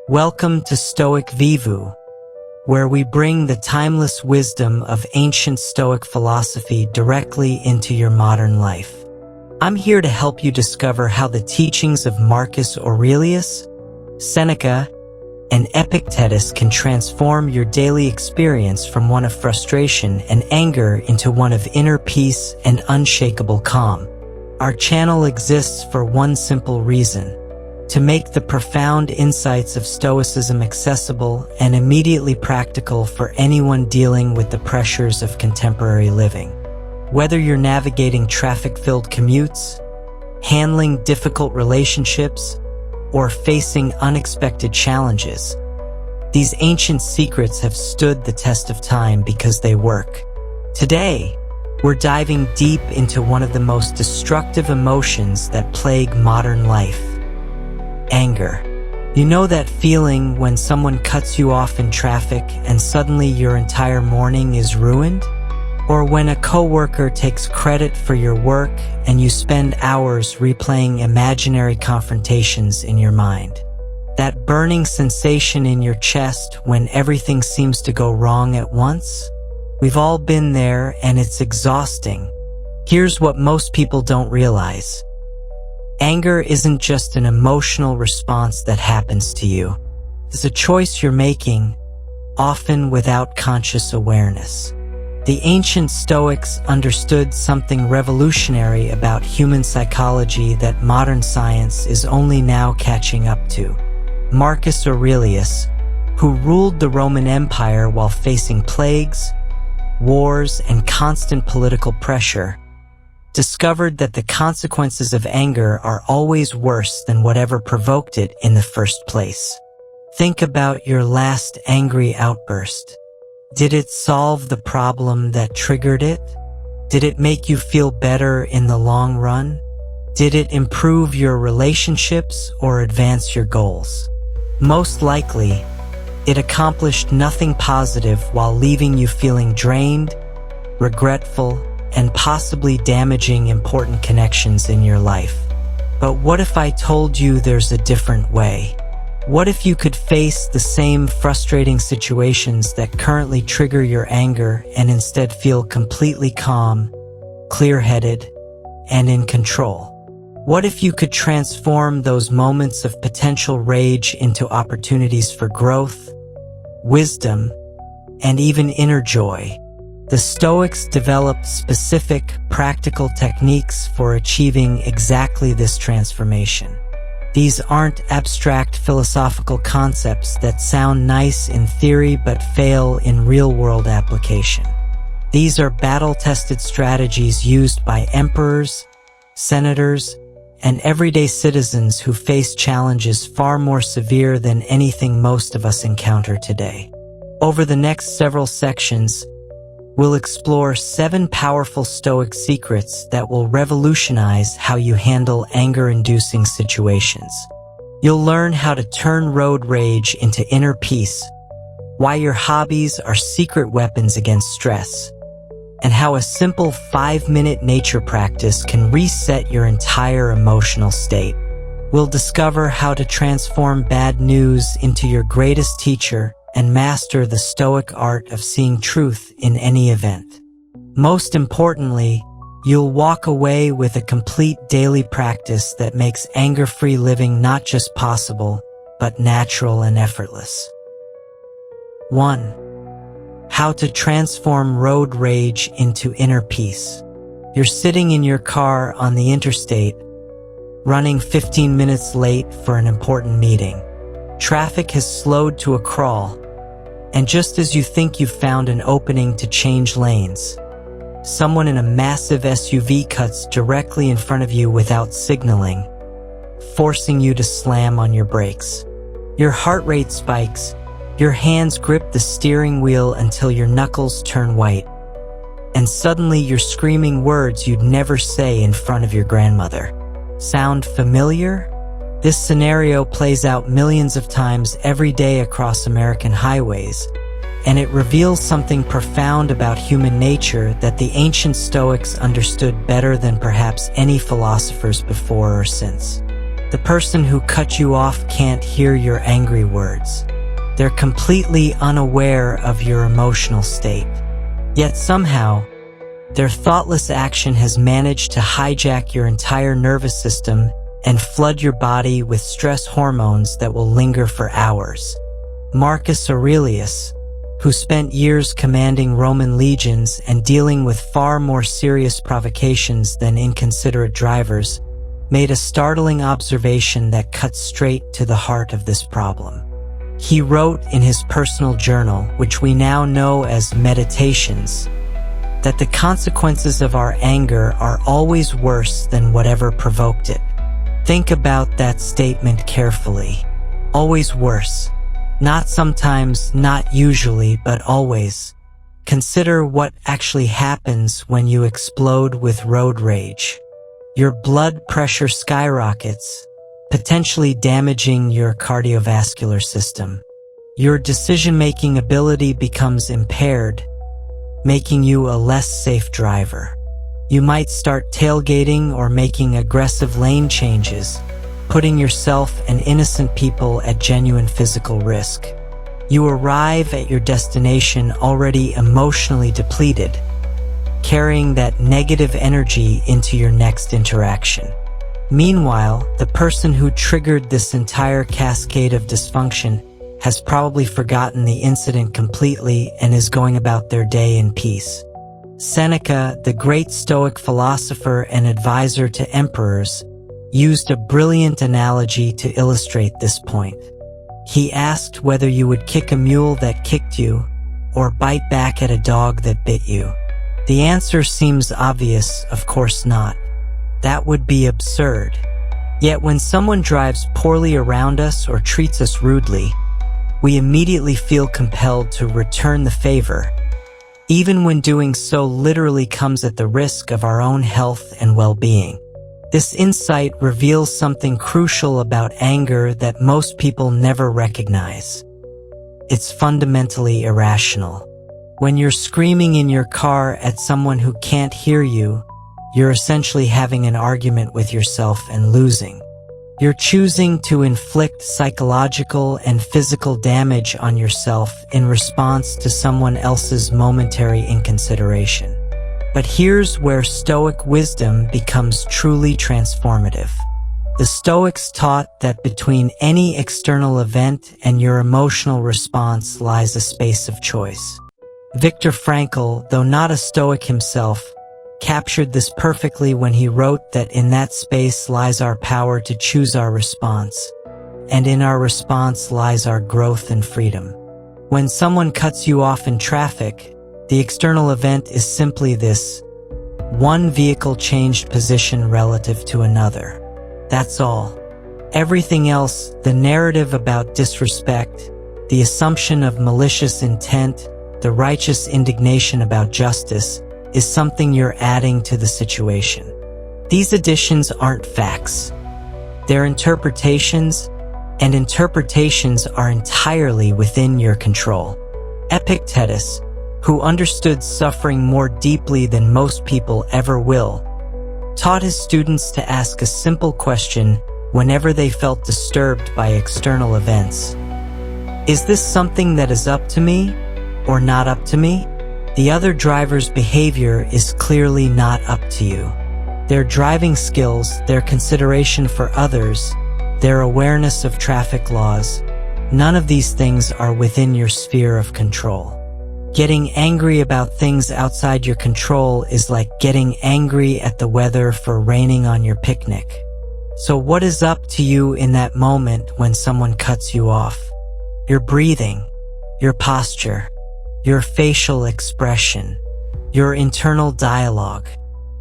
Welcome to Stoic Vivu, where we bring the timeless wisdom of ancient Stoic philosophy directly into your modern life. I'm here to help you discover how the teachings of Marcus Aurelius, Seneca, and Epictetus can transform your daily experience from one of frustration and anger into one of inner peace and unshakable calm. Our channel exists for one simple reason: to make the profound insights of Stoicism accessible and immediately practical for anyone dealing with the pressures of contemporary living. Whether you're navigating traffic-filled commutes, handling difficult relationships, or facing unexpected challenges, these ancient secrets have stood the test of time because they work. Today, we're diving deep into one of the most destructive emotions that plague modern life: anger. You know that feeling when someone cuts you off in traffic and suddenly your entire morning is ruined? Or when a coworker takes credit for your work and you spend hours replaying imaginary confrontations in your mind? That burning sensation in your chest when everything seems to go wrong at once? We've all been there, and it's exhausting. Here's what most people don't realize. Anger isn't just an emotional response that happens to you. It's a choice you're making, often without conscious awareness. The ancient Stoics understood something revolutionary about human psychology that modern science is only now catching up to. Marcus Aurelius, who ruled the Roman Empire while facing plagues, wars, and constant political pressure, discovered that the consequences of anger are always worse than whatever provoked it in the first place. Think about your last angry outburst. Did it solve the problem that triggered it? Did it make you feel better in the long run? Did it improve your relationships or advance your goals? Most likely, it accomplished nothing positive while leaving you feeling drained, regretful, and possibly damaging important connections in your life. But what if I told you there's a different way? What if you could face the same frustrating situations that currently trigger your anger and instead feel completely calm, clear-headed, and in control? What if you could transform those moments of potential rage into opportunities for growth, wisdom, and even inner joy? The Stoics developed specific, practical techniques for achieving exactly this transformation. These aren't abstract philosophical concepts that sound nice in theory but fail in real-world application. These are battle-tested strategies used by emperors, senators, and everyday citizens who face challenges far more severe than anything most of us encounter today. Over the next several sections, we'll explore 7 powerful Stoic secrets that will revolutionize how you handle anger-inducing situations. You'll learn how to turn road rage into inner peace, why your hobbies are secret weapons against stress, and how a simple 5-minute nature practice can reset your entire emotional state. We'll discover how to transform bad news into your greatest teacher and master the Stoic art of seeing truth in any event. Most importantly, you'll walk away with a complete daily practice that makes anger-free living not just possible, but natural and effortless. 1. How to transform road rage into inner peace. You're sitting in your car on the interstate, running 15 minutes late for an important meeting. Traffic has slowed to a crawl, and just as you think you've found an opening to change lanes, someone in a massive SUV cuts directly in front of you without signaling, forcing you to slam on your brakes. Your heart rate spikes, your hands grip the steering wheel until your knuckles turn white, and suddenly you're screaming words you'd never say in front of your grandmother. Sound familiar? This scenario plays out millions of times every day across American highways, and it reveals something profound about human nature that the ancient Stoics understood better than perhaps any philosophers before or since. The person who cut you off can't hear your angry words. They're completely unaware of your emotional state. Yet somehow, their thoughtless action has managed to hijack your entire nervous system and flood your body with stress hormones that will linger for hours. Marcus Aurelius, who spent years commanding Roman legions and dealing with far more serious provocations than inconsiderate drivers, made a startling observation that cut straight to the heart of this problem. He wrote in his personal journal, which we now know as Meditations, that the consequences of our anger are always worse than whatever provoked it. Think about that statement carefully. Always worse. Not sometimes, not usually, but always. Consider what actually happens when you explode with road rage. Your blood pressure skyrockets, potentially damaging your cardiovascular system. Your decision-making ability becomes impaired, making you a less safe driver. You might start tailgating or making aggressive lane changes, putting yourself and innocent people at genuine physical risk. You arrive at your destination already emotionally depleted, carrying that negative energy into your next interaction. Meanwhile, the person who triggered this entire cascade of dysfunction has probably forgotten the incident completely and is going about their day in peace. Seneca, the great Stoic philosopher and advisor to emperors, used a brilliant analogy to illustrate this point. He asked whether you would kick a mule that kicked you or bite back at a dog that bit you. The answer seems obvious, of course not. That would be absurd. Yet when someone drives poorly around us or treats us rudely, we immediately feel compelled to return the favor, even when doing so literally comes at the risk of our own health and well-being. This insight reveals something crucial about anger that most people never recognize. It's fundamentally irrational. When you're screaming in your car at someone who can't hear you, you're essentially having an argument with yourself and losing. You're choosing to inflict psychological and physical damage on yourself in response to someone else's momentary inconsideration. But here's where Stoic wisdom becomes truly transformative. The Stoics taught that between any external event and your emotional response lies a space of choice. Viktor Frankl, though not a Stoic himself, captured this perfectly when he wrote that in that space lies our power to choose our response, and in our response lies our growth and freedom. When someone cuts you off in traffic, the external event is simply this: one vehicle changed position relative to another. That's all. Everything else, the narrative about disrespect, the assumption of malicious intent, the righteous indignation about justice, is something you're adding to the situation. These additions aren't facts. They're interpretations, and interpretations are entirely within your control. Epictetus, who understood suffering more deeply than most people ever will, taught his students to ask a simple question whenever they felt disturbed by external events. Is this something that is up to me or not up to me? The other driver's behavior is clearly not up to you. Their driving skills, their consideration for others, their awareness of traffic laws, none of these things are within your sphere of control. Getting angry about things outside your control is like getting angry at the weather for raining on your picnic. So what is up to you in that moment when someone cuts you off? Your breathing, your posture, your facial expression, your internal dialogue,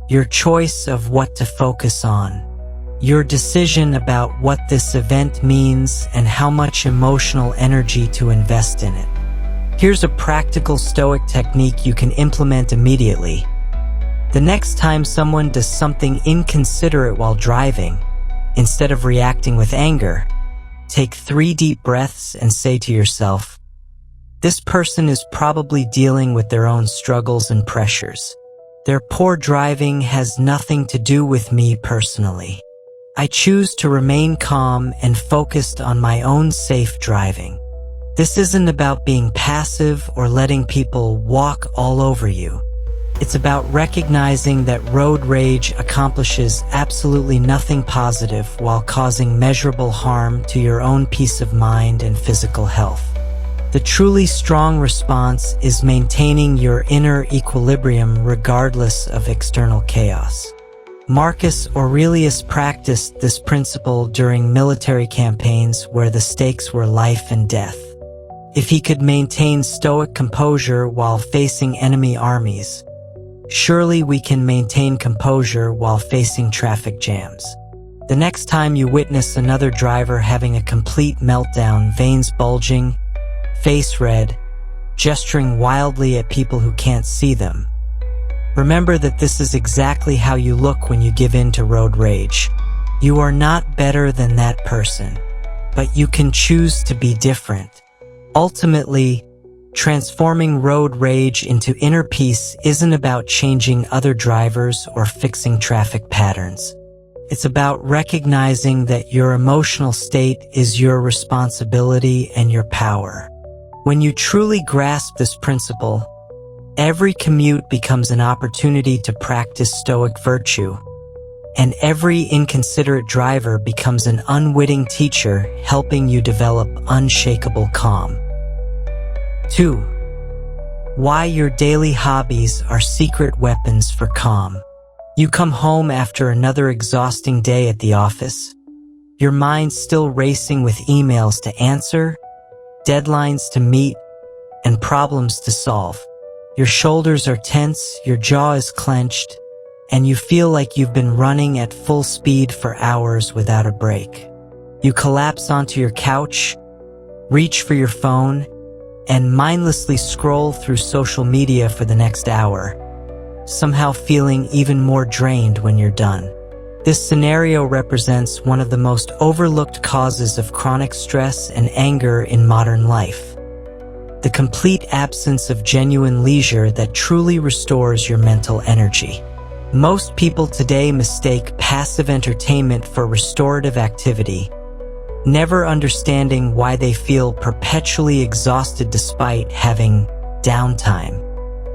your choice of what to focus on, your decision about what this event means and how much emotional energy to invest in it. Here's a practical Stoic technique you can implement immediately. The next time someone does something inconsiderate while driving, instead of reacting with anger, take 3 deep breaths and say to yourself, "This person is probably dealing with their own struggles and pressures. Their poor driving has nothing to do with me personally. I choose to remain calm and focused on my own safe driving. This isn't about being passive or letting people walk all over you. It's about recognizing that road rage accomplishes absolutely nothing positive while causing measurable harm to your own peace of mind and physical health. The truly strong response is maintaining your inner equilibrium regardless of external chaos. Marcus Aurelius practiced this principle during military campaigns where the stakes were life and death. If he could maintain stoic composure while facing enemy armies, surely we can maintain composure while facing traffic jams. The next time you witness another driver having a complete meltdown, veins bulging, face red, gesturing wildly at people who can't see them, remember that this is exactly how you look when you give in to road rage. You are not better than that person, but you can choose to be different. Ultimately, transforming road rage into inner peace isn't about changing other drivers or fixing traffic patterns. It's about recognizing that your emotional state is your responsibility and your power. When you truly grasp this principle, every commute becomes an opportunity to practice stoic virtue, and every inconsiderate driver becomes an unwitting teacher helping you develop unshakable calm. 2. Why your daily hobbies are secret weapons for calm. You come home after another exhausting day at the office, your mind still racing with emails to answer, deadlines to meet, and problems to solve. Your shoulders are tense, your jaw is clenched, and you feel like you've been running at full speed for hours without a break. You collapse onto your couch, reach for your phone, and mindlessly scroll through social media for the next hour, somehow feeling even more drained when you're done. This scenario represents one of the most overlooked causes of chronic stress and anger in modern life: the complete absence of genuine leisure that truly restores your mental energy. Most people today mistake passive entertainment for restorative activity, never understanding why they feel perpetually exhausted despite having downtime.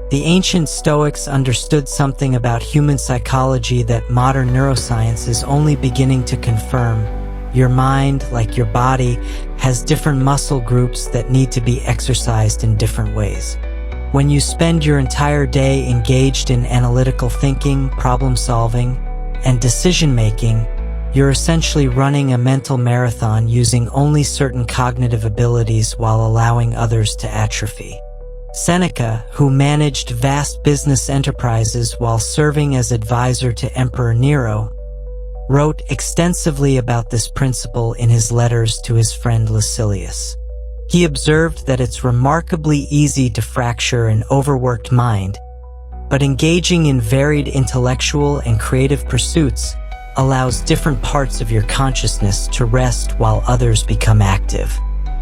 The ancient Stoics understood something about human psychology that modern neuroscience is only beginning to confirm. Your mind, like your body, has different muscle groups that need to be exercised in different ways. When you spend your entire day engaged in analytical thinking, problem solving, and decision-making, you're essentially running a mental marathon using only certain cognitive abilities while allowing others to atrophy. Seneca, who managed vast business enterprises while serving as advisor to Emperor Nero, wrote extensively about this principle in his letters to his friend Lucilius. He observed that it's remarkably easy to fracture an overworked mind, but engaging in varied intellectual and creative pursuits allows different parts of your consciousness to rest while others become active.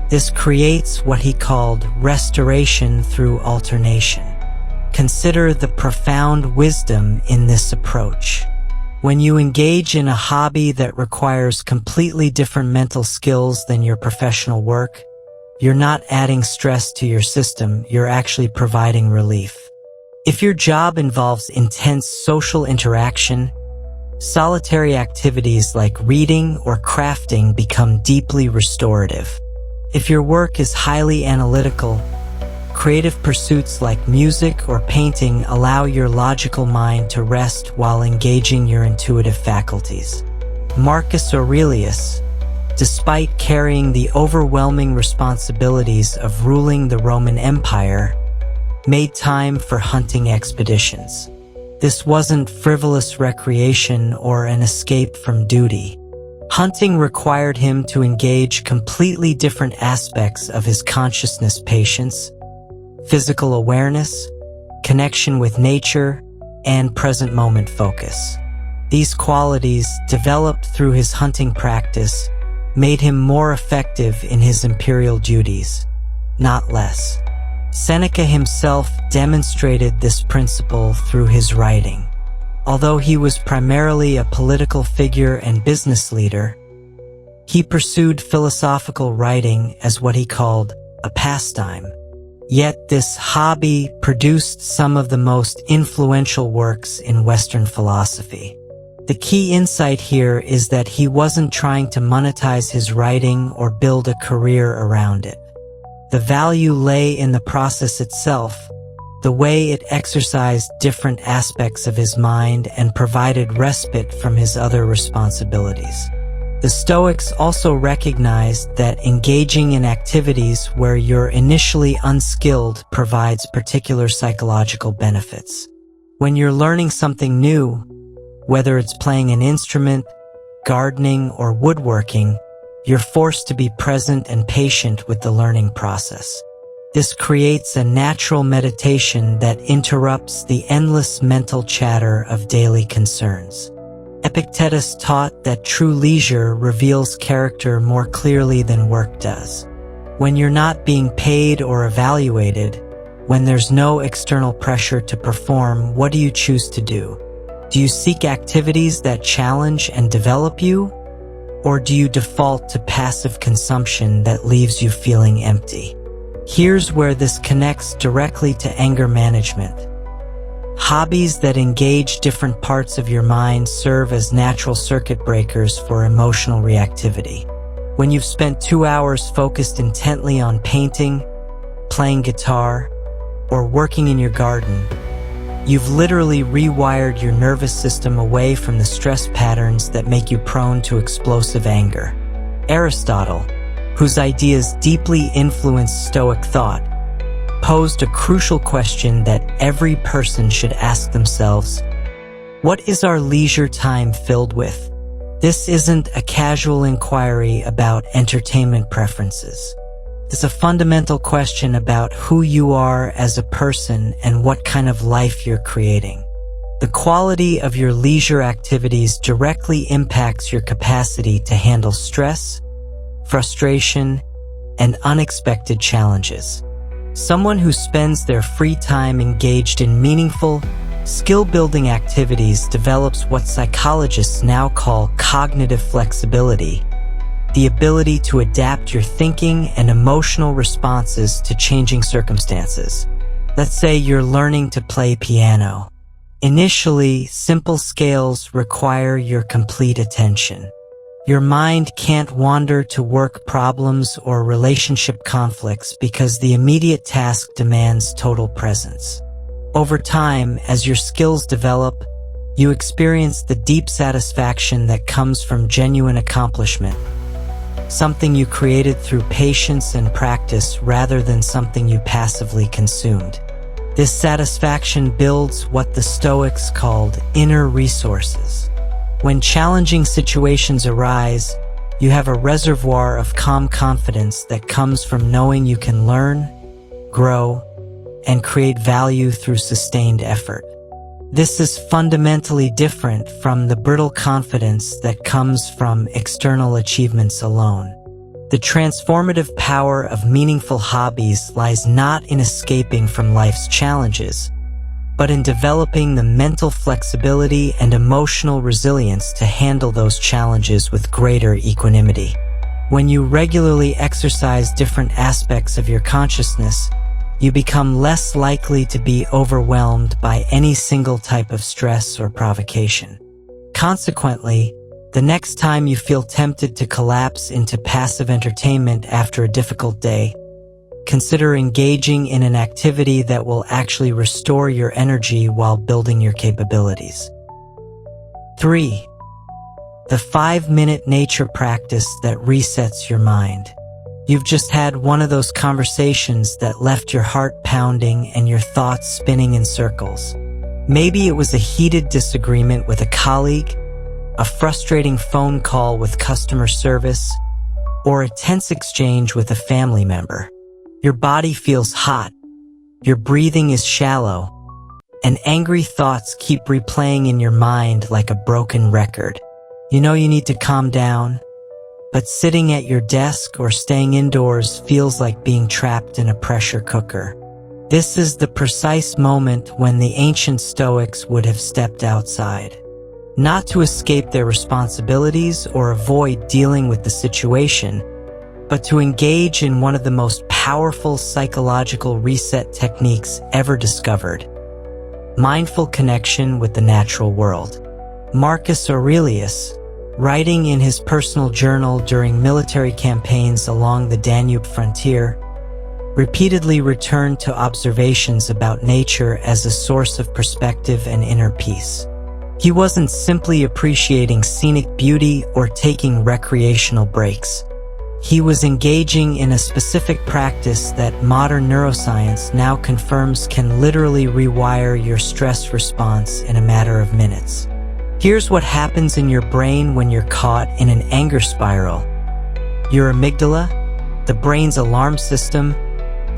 This creates what he called restoration through alternation. Consider the profound wisdom in this approach. When you engage in a hobby that requires completely different mental skills than your professional work, you're not adding stress to your system, you're actually providing relief. If your job involves intense social interaction, solitary activities like reading or crafting become deeply restorative. If your work is highly analytical, creative pursuits like music or painting allow your logical mind to rest while engaging your intuitive faculties. Marcus Aurelius, despite carrying the overwhelming responsibilities of ruling the Roman Empire, made time for hunting expeditions. This wasn't frivolous recreation or an escape from duty. Hunting required him to engage completely different aspects of his consciousness: patience, physical awareness, connection with nature, and present moment focus. These qualities, developed through his hunting practice, made him more effective in his imperial duties, not less. Seneca himself demonstrated this principle through his writing. Although he was primarily a political figure and business leader, he pursued philosophical writing as what he called a pastime. Yet this hobby produced some of the most influential works in Western philosophy. The key insight here is that he wasn't trying to monetize his writing or build a career around it. The value lay in the process itself, the way it exercised different aspects of his mind and provided respite from his other responsibilities. The Stoics also recognized that engaging in activities where you're initially unskilled provides particular psychological benefits. When you're learning something new, whether it's playing an instrument, gardening, or woodworking, you're forced to be present and patient with the learning process. This creates a natural meditation that interrupts the endless mental chatter of daily concerns. Epictetus taught that true leisure reveals character more clearly than work does. When you're not being paid or evaluated, when there's no external pressure to perform, what do you choose to do? Do you seek activities that challenge and develop you? Or do you default to passive consumption that leaves you feeling empty? Here's where this connects directly to anger management. Hobbies that engage different parts of your mind serve as natural circuit breakers for emotional reactivity. When you've spent 2 hours focused intently on painting, playing guitar, or working in your garden, you've literally rewired your nervous system away from the stress patterns that make you prone to explosive anger. Aristotle, whose ideas deeply influenced Stoic thought, posed a crucial question that every person should ask themselves: what is our leisure time filled with? This isn't a casual inquiry about entertainment preferences. It's a fundamental question about who you are as a person and what kind of life you're creating. The quality of your leisure activities directly impacts your capacity to handle stress, frustration, and unexpected challenges. Someone who spends their free time engaged in meaningful, skill-building activities develops what psychologists now call cognitive flexibility, the ability to adapt your thinking and emotional responses to changing circumstances. Let's say you're learning to play piano. Initially, simple scales require your complete attention. Your mind can't wander to work problems or relationship conflicts because the immediate task demands total presence. Over time, as your skills develop, you experience the deep satisfaction that comes from genuine accomplishment, something you created through patience and practice rather than something you passively consumed. This satisfaction builds what the Stoics called inner resources. When challenging situations arise, you have a reservoir of calm confidence that comes from knowing you can learn, grow, and create value through sustained effort. This is fundamentally different from the brittle confidence that comes from external achievements alone. The transformative power of meaningful hobbies lies not in escaping from life's challenges, but in developing the mental flexibility and emotional resilience to handle those challenges with greater equanimity. When you regularly exercise different aspects of your consciousness, you become less likely to be overwhelmed by any single type of stress or provocation. Consequently, the next time you feel tempted to collapse into passive entertainment after a difficult day, consider engaging in an activity that will actually restore your energy while building your capabilities. 3. The 5-minute nature practice that resets your mind. You've just had one of those conversations that left your heart pounding and your thoughts spinning in circles. Maybe it was a heated disagreement with a colleague, a frustrating phone call with customer service, or a tense exchange with a family member. Your body feels hot, your breathing is shallow, and angry thoughts keep replaying in your mind like a broken record. You know you need to calm down, but sitting at your desk or staying indoors feels like being trapped in a pressure cooker. This is the precise moment when the ancient Stoics would have stepped outside. Not to escape their responsibilities or avoid dealing with the situation, but to engage in one of the most powerful psychological reset techniques ever discovered: mindful connection with the natural world. Marcus Aurelius, writing in his personal journal during military campaigns along the Danube frontier, repeatedly returned to observations about nature as a source of perspective and inner peace. He wasn't simply appreciating scenic beauty or taking recreational breaks. He was engaging in a specific practice that modern neuroscience now confirms can literally rewire your stress response in a matter of minutes. Here's what happens in your brain when you're caught in an anger spiral. Your amygdala, the brain's alarm system,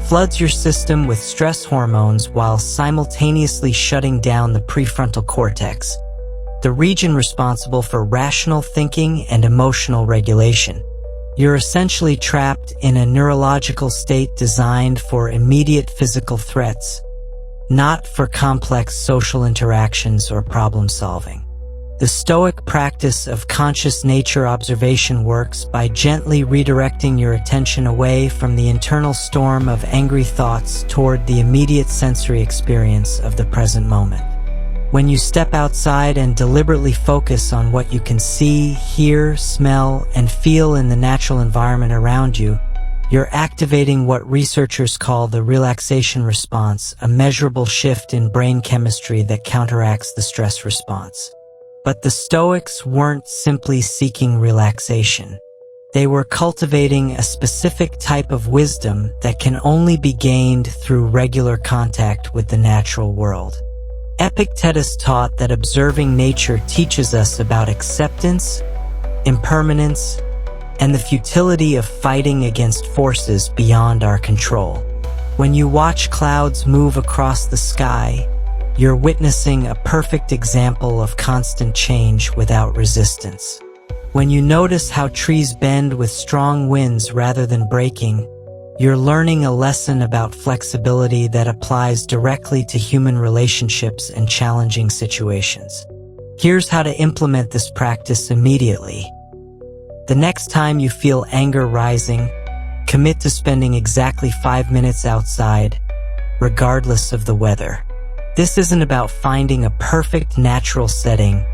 floods your system with stress hormones while simultaneously shutting down the prefrontal cortex, the region responsible for rational thinking and emotional regulation. You're essentially trapped in a neurological state designed for immediate physical threats, not for complex social interactions or problem solving. The Stoic practice of conscious nature observation works by gently redirecting your attention away from the internal storm of angry thoughts toward the immediate sensory experience of the present moment. When you step outside and deliberately focus on what you can see, hear, smell, and feel in the natural environment around you, you're activating what researchers call the relaxation response, a measurable shift in brain chemistry that counteracts the stress response. But the Stoics weren't simply seeking relaxation. They were cultivating a specific type of wisdom that can only be gained through regular contact with the natural world. Epictetus taught that observing nature teaches us about acceptance, impermanence, and the futility of fighting against forces beyond our control. When you watch clouds move across the sky, you're witnessing a perfect example of constant change without resistance. When you notice how trees bend with strong winds rather than breaking, you're learning a lesson about flexibility that applies directly to human relationships and challenging situations. Here's how to implement this practice immediately. The next time you feel anger rising, commit to spending exactly 5 minutes outside, regardless of the weather. This isn't about finding a perfect natural setting.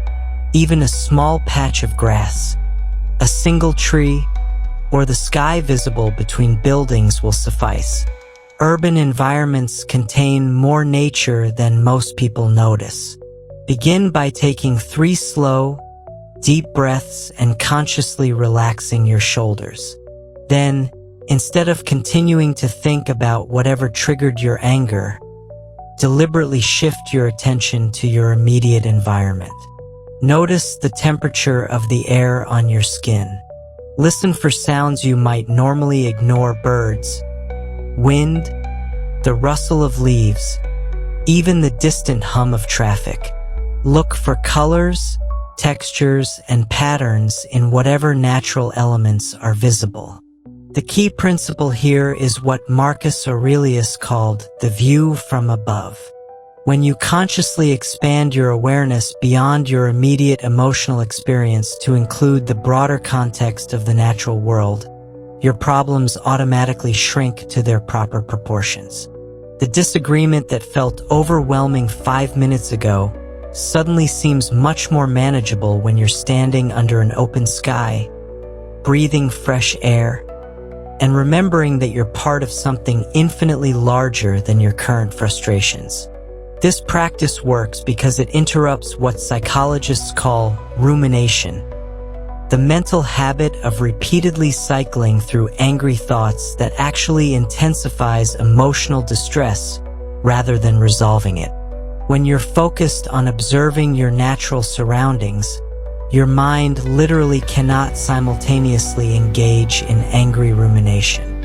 Even a small patch of grass, a single tree, or the sky visible between buildings will suffice. Urban environments contain more nature than most people notice. Begin by taking 3 slow, deep breaths and consciously relaxing your shoulders. Then, instead of continuing to think about whatever triggered your anger, deliberately shift your attention to your immediate environment. Notice the temperature of the air on your skin. Listen for sounds you might normally ignore: birds, wind, the rustle of leaves, even the distant hum of traffic. Look for colors, textures, and patterns in whatever natural elements are visible. The key principle here is what Marcus Aurelius called the view from above. When you consciously expand your awareness beyond your immediate emotional experience to include the broader context of the natural world, your problems automatically shrink to their proper proportions. The disagreement that felt overwhelming 5 minutes ago suddenly seems much more manageable when you're standing under an open sky, breathing fresh air, and remembering that you're part of something infinitely larger than your current frustrations. This practice works because it interrupts what psychologists call rumination, the mental habit of repeatedly cycling through angry thoughts that actually intensifies emotional distress rather than resolving it. When you're focused on observing your natural surroundings, your mind literally cannot simultaneously engage in angry rumination.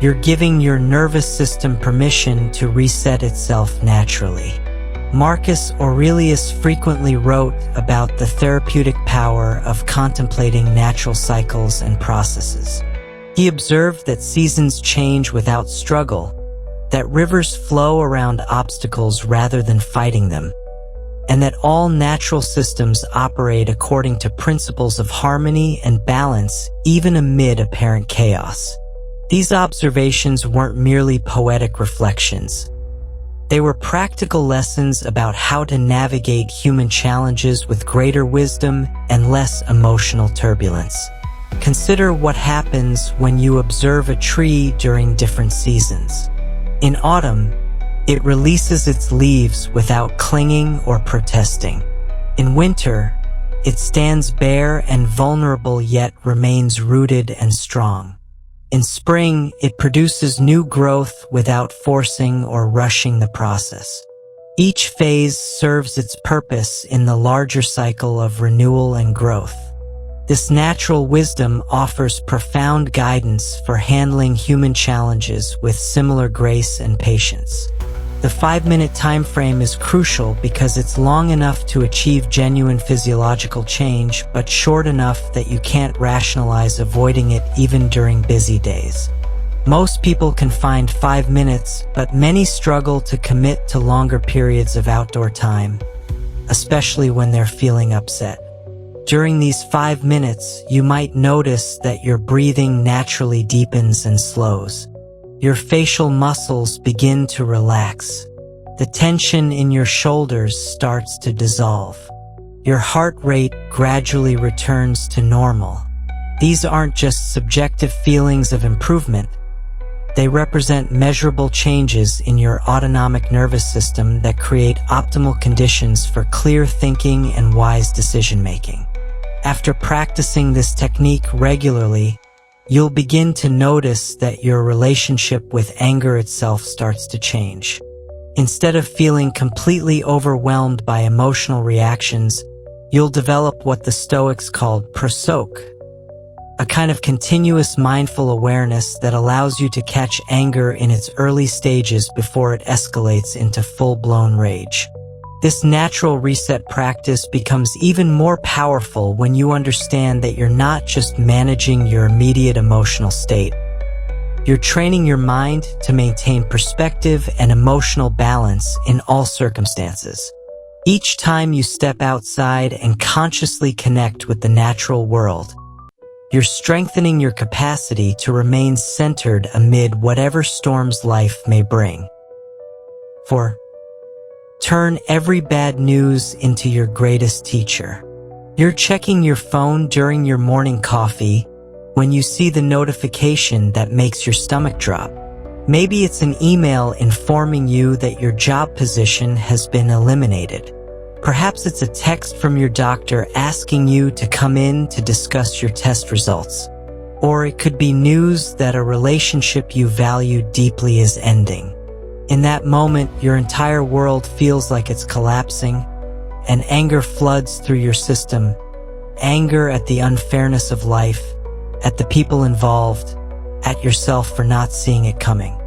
You're giving your nervous system permission to reset itself naturally. Marcus Aurelius frequently wrote about the therapeutic power of contemplating natural cycles and processes. He observed that seasons change without struggle, that rivers flow around obstacles rather than fighting them, and that all natural systems operate according to principles of harmony and balance even amid apparent chaos. These observations weren't merely poetic reflections. They were practical lessons about how to navigate human challenges with greater wisdom and less emotional turbulence. Consider what happens when you observe a tree during different seasons. In autumn, it releases its leaves without clinging or protesting. In winter, it stands bare and vulnerable yet remains rooted and strong. In spring, it produces new growth without forcing or rushing the process. Each phase serves its purpose in the larger cycle of renewal and growth. This natural wisdom offers profound guidance for handling human challenges with similar grace and patience. The 5-minute time frame is crucial because it's long enough to achieve genuine physiological change, but short enough that you can't rationalize avoiding it even during busy days. Most people can find 5 minutes, but many struggle to commit to longer periods of outdoor time, especially when they're feeling upset. During these 5 minutes, you might notice that your breathing naturally deepens and slows. Your facial muscles begin to relax. The tension in your shoulders starts to dissolve. Your heart rate gradually returns to normal. These aren't just subjective feelings of improvement. They represent measurable changes in your autonomic nervous system that create optimal conditions for clear thinking and wise decision-making. After practicing this technique regularly, you'll begin to notice that your relationship with anger itself starts to change. Instead of feeling completely overwhelmed by emotional reactions, you'll develop what the Stoics called prosoke, a kind of continuous mindful awareness that allows you to catch anger in its early stages before it escalates into full-blown rage. This natural reset practice becomes even more powerful when you understand that you're not just managing your immediate emotional state. You're training your mind to maintain perspective and emotional balance in all circumstances. Each time you step outside and consciously connect with the natural world, you're strengthening your capacity to remain centered amid whatever storms life may bring. 4. Turn every bad news into your greatest teacher. You're checking your phone during your morning coffee when you see the notification that makes your stomach drop. Maybe it's an email informing you that your job position has been eliminated. Perhaps it's a text from your doctor asking you to come in to discuss your test results. Or it could be news that a relationship you value deeply is ending. In that moment, your entire world feels like it's collapsing, and anger floods through your system. Anger at the unfairness of life, at the people involved, at yourself for not seeing it coming.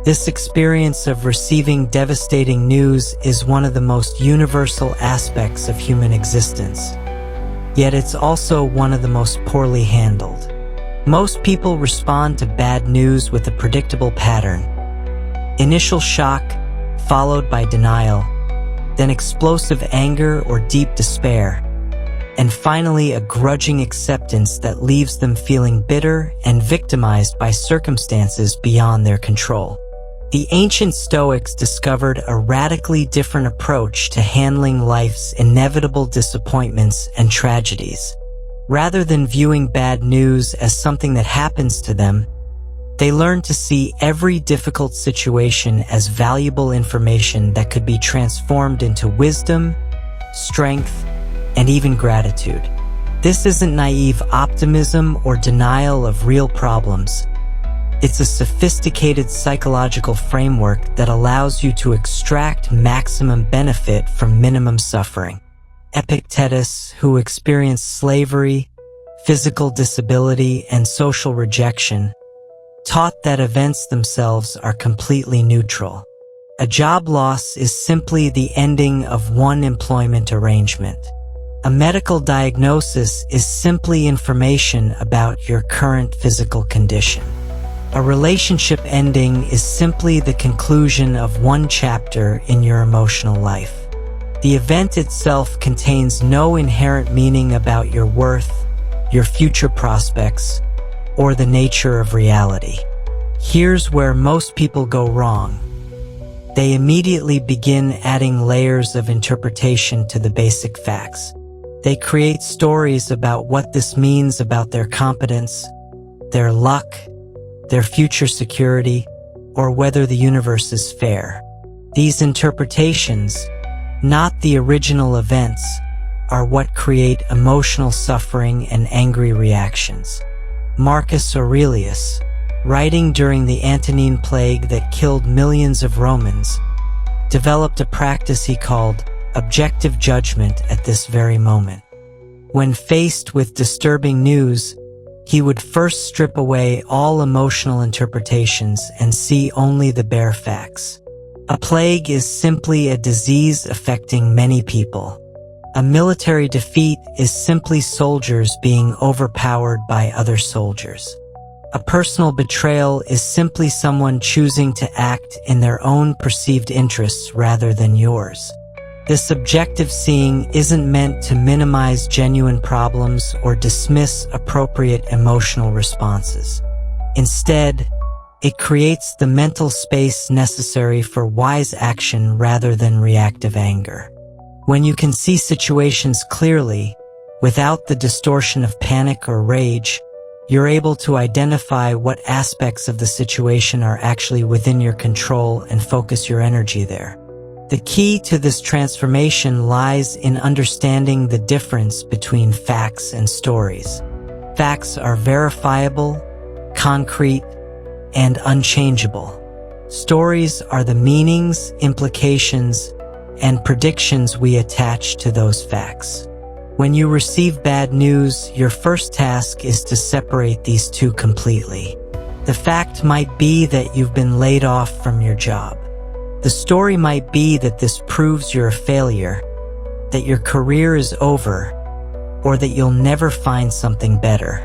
This experience of receiving devastating news is one of the most universal aspects of human existence. Yet it's also one of the most poorly handled. Most people respond to bad news with a predictable pattern. Initial shock, followed by denial, then explosive anger or deep despair, and finally a grudging acceptance that leaves them feeling bitter and victimized by circumstances beyond their control. The ancient Stoics discovered a radically different approach to handling life's inevitable disappointments and tragedies. Rather than viewing bad news as something that happens to them, they learned to see every difficult situation as valuable information that could be transformed into wisdom, strength, and even gratitude. This isn't naive optimism or denial of real problems. It's a sophisticated psychological framework that allows you to extract maximum benefit from minimum suffering. Epictetus, who experienced slavery, physical disability, and social rejection, taught that events themselves are completely neutral. A job loss is simply the ending of one employment arrangement. A medical diagnosis is simply information about your current physical condition. A relationship ending is simply the conclusion of one chapter in your emotional life. The event itself contains no inherent meaning about your worth, your future prospects, or the nature of reality. Here's where most people go wrong. They immediately begin adding layers of interpretation to the basic facts. They create stories about what this means about their competence, their luck, their future security, or whether the universe is fair. These interpretations, not the original events, are what create emotional suffering and angry reactions. Marcus Aurelius, writing during the Antonine Plague that killed millions of Romans, developed a practice he called objective judgment at this very moment. When faced with disturbing news, he would first strip away all emotional interpretations and see only the bare facts. A plague is simply a disease affecting many people. A military defeat is simply soldiers being overpowered by other soldiers. A personal betrayal is simply someone choosing to act in their own perceived interests rather than yours. This objective seeing isn't meant to minimize genuine problems or dismiss appropriate emotional responses. Instead, it creates the mental space necessary for wise action rather than reactive anger. When you can see situations clearly, without the distortion of panic or rage, you're able to identify what aspects of the situation are actually within your control and focus your energy there. The key to this transformation lies in understanding the difference between facts and stories. Facts are verifiable, concrete, and unchangeable. Stories are the meanings, implications, and predictions we attach to those facts. When you receive bad news, your first task is to separate these two completely. The fact might be that you've been laid off from your job. The story might be that this proves you're a failure, that your career is over, or that you'll never find something better.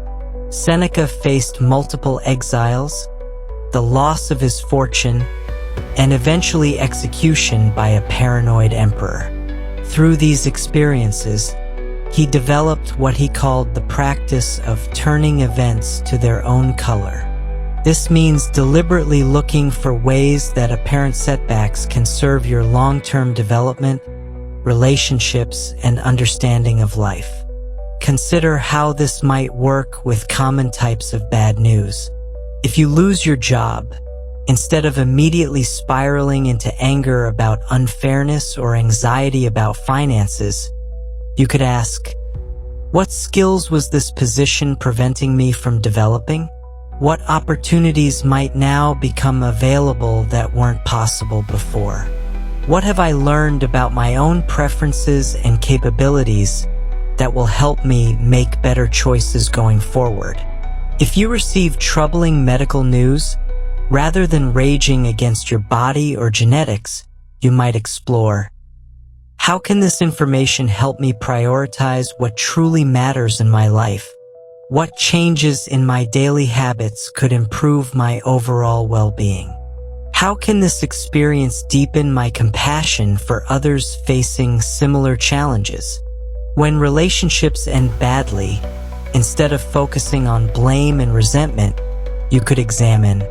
Seneca faced multiple exiles, the loss of his fortune, and eventually execution by a paranoid emperor. Through these experiences, he developed what he called the practice of turning events to their own color. This means deliberately looking for ways that apparent setbacks can serve your long-term development, relationships, and understanding of life. Consider how this might work with common types of bad news. If you lose your job, instead of immediately spiraling into anger about unfairness or anxiety about finances, you could ask, what skills was this position preventing me from developing? What opportunities might now become available that weren't possible before? What have I learned about my own preferences and capabilities that will help me make better choices going forward? If you receive troubling medical news, rather than raging against your body or genetics, you might explore, how can this information help me prioritize what truly matters in my life? What changes in my daily habits could improve my overall well-being? How can this experience deepen my compassion for others facing similar challenges? When relationships end badly, instead of focusing on blame and resentment, you could examine,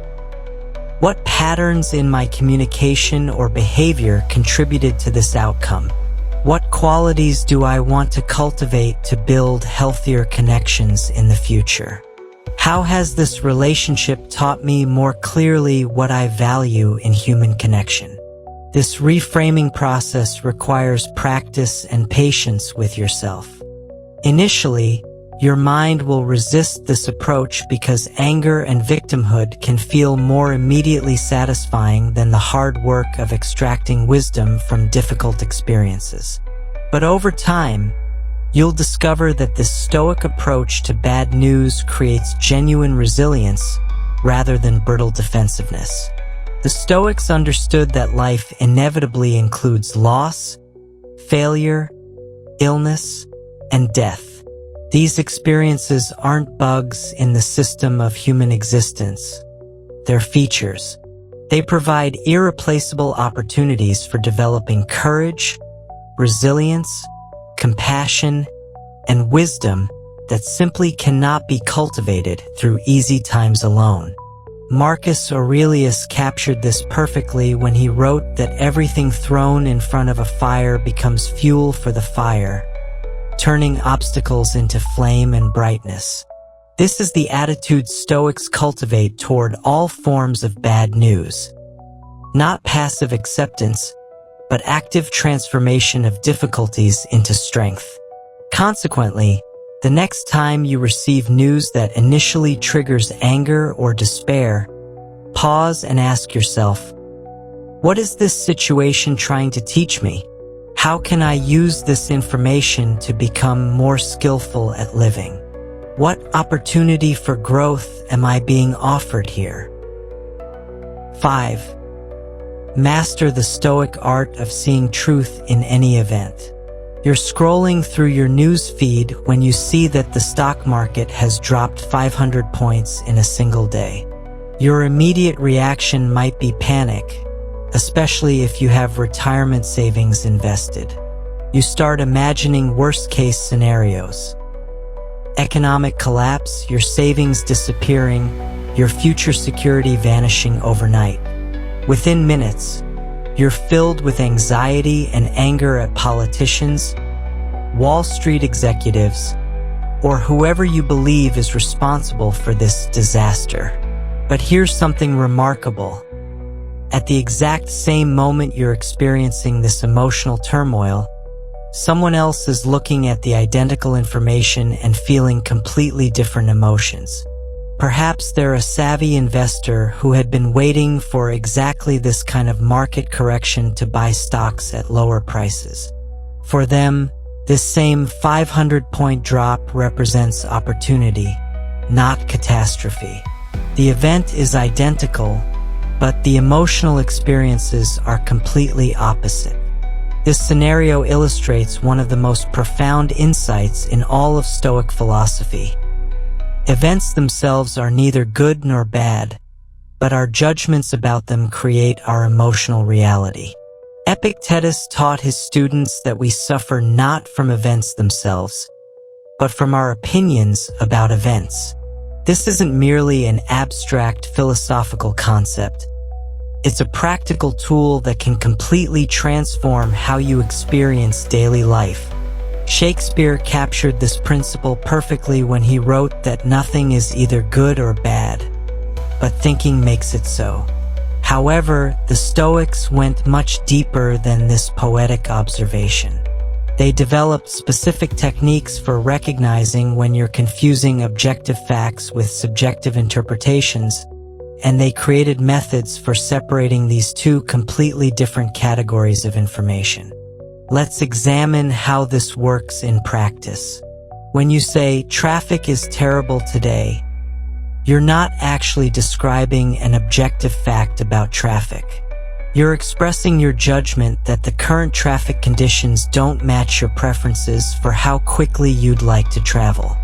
what patterns in my communication or behavior contributed to this outcome? What qualities do I want to cultivate to build healthier connections in the future? How has this relationship taught me more clearly what I value in human connection? This reframing process requires practice and patience with yourself. Initially, your mind will resist this approach because anger and victimhood can feel more immediately satisfying than the hard work of extracting wisdom from difficult experiences. But over time, you'll discover that this Stoic approach to bad news creates genuine resilience rather than brittle defensiveness. The Stoics understood that life inevitably includes loss, failure, illness, and death. These experiences aren't bugs in the system of human existence. their features. They provide irreplaceable opportunities for developing courage, resilience, compassion, and wisdom that simply cannot be cultivated through easy times alone. Marcus Aurelius captured this perfectly when he wrote that everything thrown in front of a fire becomes fuel for the fire, turning obstacles into flame and brightness. This is the attitude Stoics cultivate toward all forms of bad news. Not passive acceptance, but active transformation of difficulties into strength. Consequently, the next time you receive news that initially triggers anger or despair, pause and ask yourself, what is this situation trying to teach me? How can I use this information to become more skillful at living? What opportunity for growth am I being offered here? 5. Master the Stoic art of seeing truth in any event. You're scrolling through your news feed when you see that the stock market has dropped 500 points in a single day. Your immediate reaction might be panic, especially if you have retirement savings invested. You start imagining worst-case scenarios. Economic collapse, your savings disappearing, your future security vanishing overnight. Within minutes, you're filled with anxiety and anger at politicians, Wall Street executives, or whoever you believe is responsible for this disaster. But here's something remarkable. At the exact same moment you're experiencing this emotional turmoil, someone else is looking at the identical information and feeling completely different emotions. Perhaps they're a savvy investor who had been waiting for exactly this kind of market correction to buy stocks at lower prices. For them, this same 500-point drop represents opportunity, not catastrophe. The event is identical, but the emotional experiences are completely opposite. This scenario illustrates one of the most profound insights in all of Stoic philosophy. Events themselves are neither good nor bad, but our judgments about them create our emotional reality. Epictetus taught his students that we suffer not from events themselves, but from our opinions about events. This isn't merely an abstract philosophical concept. It's a practical tool that can completely transform how you experience daily life. Shakespeare captured this principle perfectly when he wrote that nothing is either good or bad, but thinking makes it so. However, the Stoics went much deeper than this poetic observation. They developed specific techniques for recognizing when you're confusing objective facts with subjective interpretations, and they created methods for separating these two completely different categories of information. Let's examine how this works in practice. When you say, "Traffic is terrible today," you're not actually describing an objective fact about traffic. You're expressing your judgment that the current traffic conditions don't match your preferences for how quickly you'd like to travel.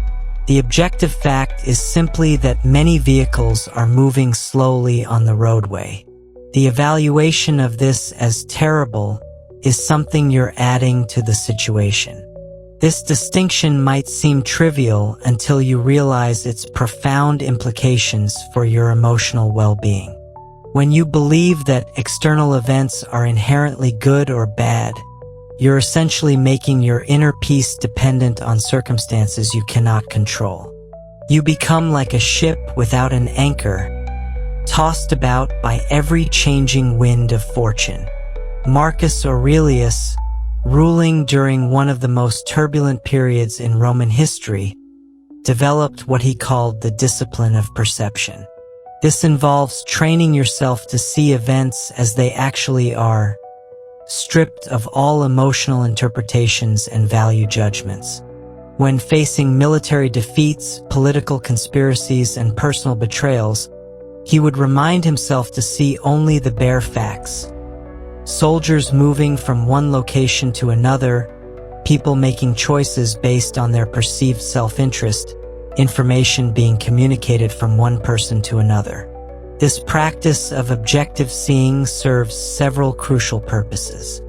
The objective fact is simply that many vehicles are moving slowly on the roadway. The evaluation of this as terrible is something you're adding to the situation. This distinction might seem trivial until you realize its profound implications for your emotional well-being. When you believe that external events are inherently good or bad, you're essentially making your inner peace dependent on circumstances you cannot control. You become like a ship without an anchor, tossed about by every changing wind of fortune. Marcus Aurelius, ruling during one of the most turbulent periods in Roman history, developed what he called the discipline of perception. This involves training yourself to see events as they actually are, stripped of all emotional interpretations and value judgments. When facing military defeats, political conspiracies, and personal betrayals, he would remind himself to see only the bare facts. Soldiers moving from one location to another, people making choices based on their perceived self-interest, information being communicated from one person to another. This practice of objective seeing serves several crucial purposes.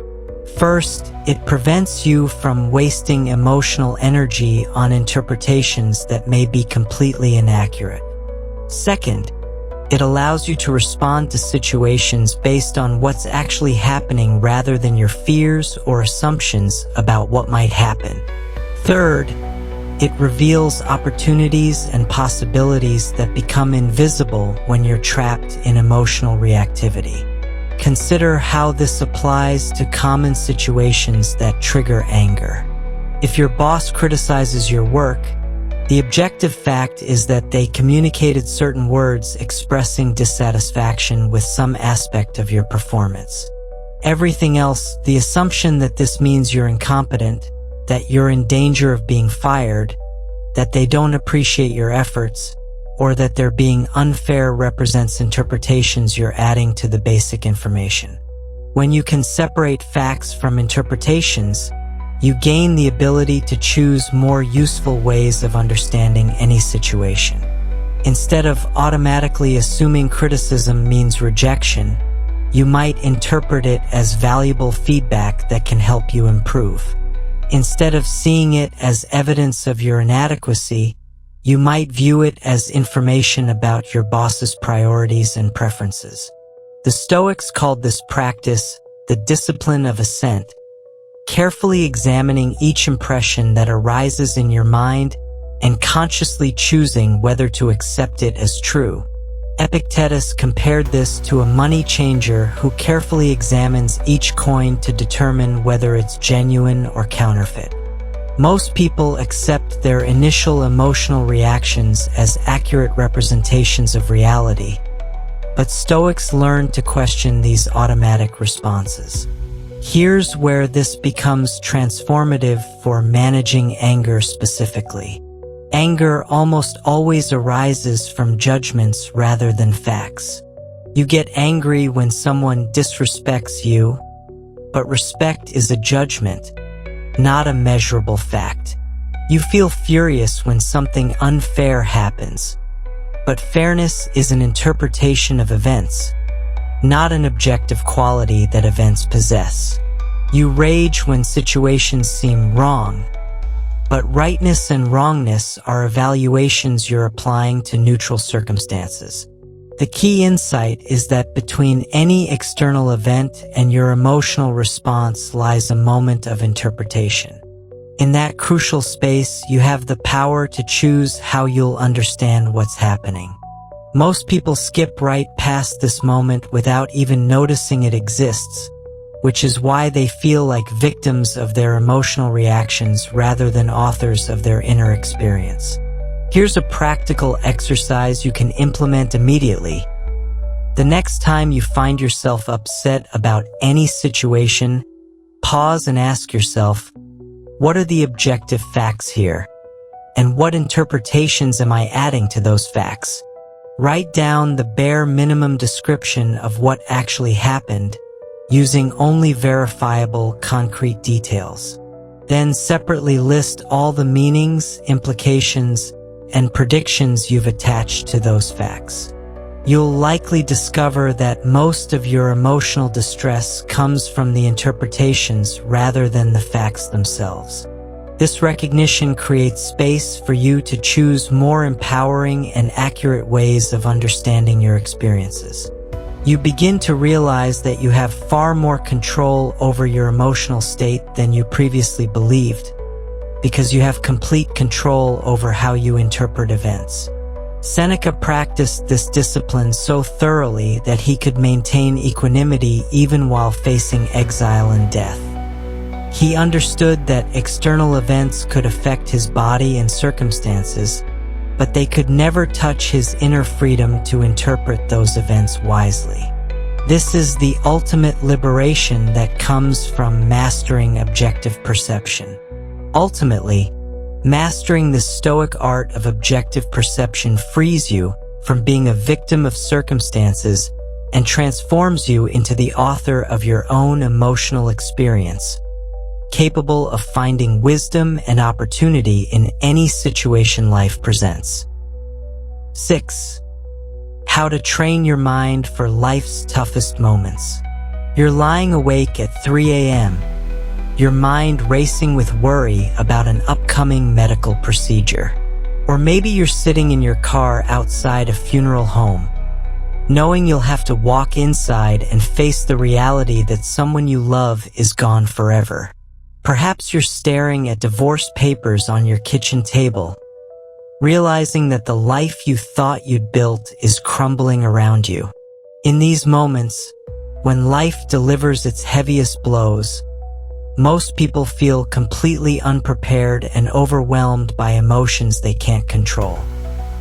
First, it prevents you from wasting emotional energy on interpretations that may be completely inaccurate. Second, it allows you to respond to situations based on what's actually happening rather than your fears or assumptions about what might happen. Third, it reveals opportunities and possibilities that become invisible when you're trapped in emotional reactivity. Consider how this applies to common situations that trigger anger. If your boss criticizes your work, the objective fact is that they communicated certain words expressing dissatisfaction with some aspect of your performance. Everything else, the assumption that this means you're incompetent, that you're in danger of being fired, that they don't appreciate your efforts, or that they're being unfair, represents interpretations you're adding to the basic information. When you can separate facts from interpretations, you gain the ability to choose more useful ways of understanding any situation. Instead of automatically assuming criticism means rejection, you might interpret it as valuable feedback that can help you improve. Instead of seeing it as evidence of your inadequacy, you might view it as information about your boss's priorities and preferences. The Stoics called this practice the discipline of assent, carefully examining each impression that arises in your mind and consciously choosing whether to accept it as true. Epictetus compared this to a money changer who carefully examines each coin to determine whether it's genuine or counterfeit. Most people accept their initial emotional reactions as accurate representations of reality, but Stoics learn to question these automatic responses. Here's where this becomes transformative for managing anger specifically. Anger almost always arises from judgments rather than facts. You get angry when someone disrespects you, but respect is a judgment, not a measurable fact. You feel furious when something unfair happens, but fairness is an interpretation of events, not an objective quality that events possess. You rage when situations seem wrong, but rightness and wrongness are evaluations you're applying to neutral circumstances. The key insight is that between any external event and your emotional response lies a moment of interpretation. In that crucial space, you have the power to choose how you'll understand what's happening. Most people skip right past this moment without even noticing it exists, which is why they feel like victims of their emotional reactions rather than authors of their inner experience. Here's a practical exercise you can implement immediately. The next time you find yourself upset about any situation, pause and ask yourself, what are the objective facts here? And what interpretations am I adding to those facts? Write down the bare minimum description of what actually happened, using only verifiable, concrete details. Then separately list all the meanings, implications, and predictions you've attached to those facts. You'll likely discover that most of your emotional distress comes from the interpretations rather than the facts themselves. This recognition creates space for you to choose more empowering and accurate ways of understanding your experiences. You begin to realize that you have far more control over your emotional state than you previously believed, because you have complete control over how you interpret events. Seneca practiced this discipline so thoroughly that he could maintain equanimity even while facing exile and death. He understood that external events could affect his body and circumstances, but they could never touch his inner freedom to interpret those events wisely. This is the ultimate liberation that comes from mastering objective perception. Ultimately, mastering the Stoic art of objective perception frees you from being a victim of circumstances and transforms you into the author of your own emotional experience, capable of finding wisdom and opportunity in any situation life presents. 6. How to train your mind for life's toughest moments. You're lying awake at 3 a.m., your mind racing with worry about an upcoming medical procedure. Or maybe you're sitting in your car outside a funeral home, knowing you'll have to walk inside and face the reality that someone you love is gone forever. Perhaps you're staring at divorce papers on your kitchen table, realizing that the life you thought you'd built is crumbling around you. In these moments, when life delivers its heaviest blows, most people feel completely unprepared and overwhelmed by emotions they can't control.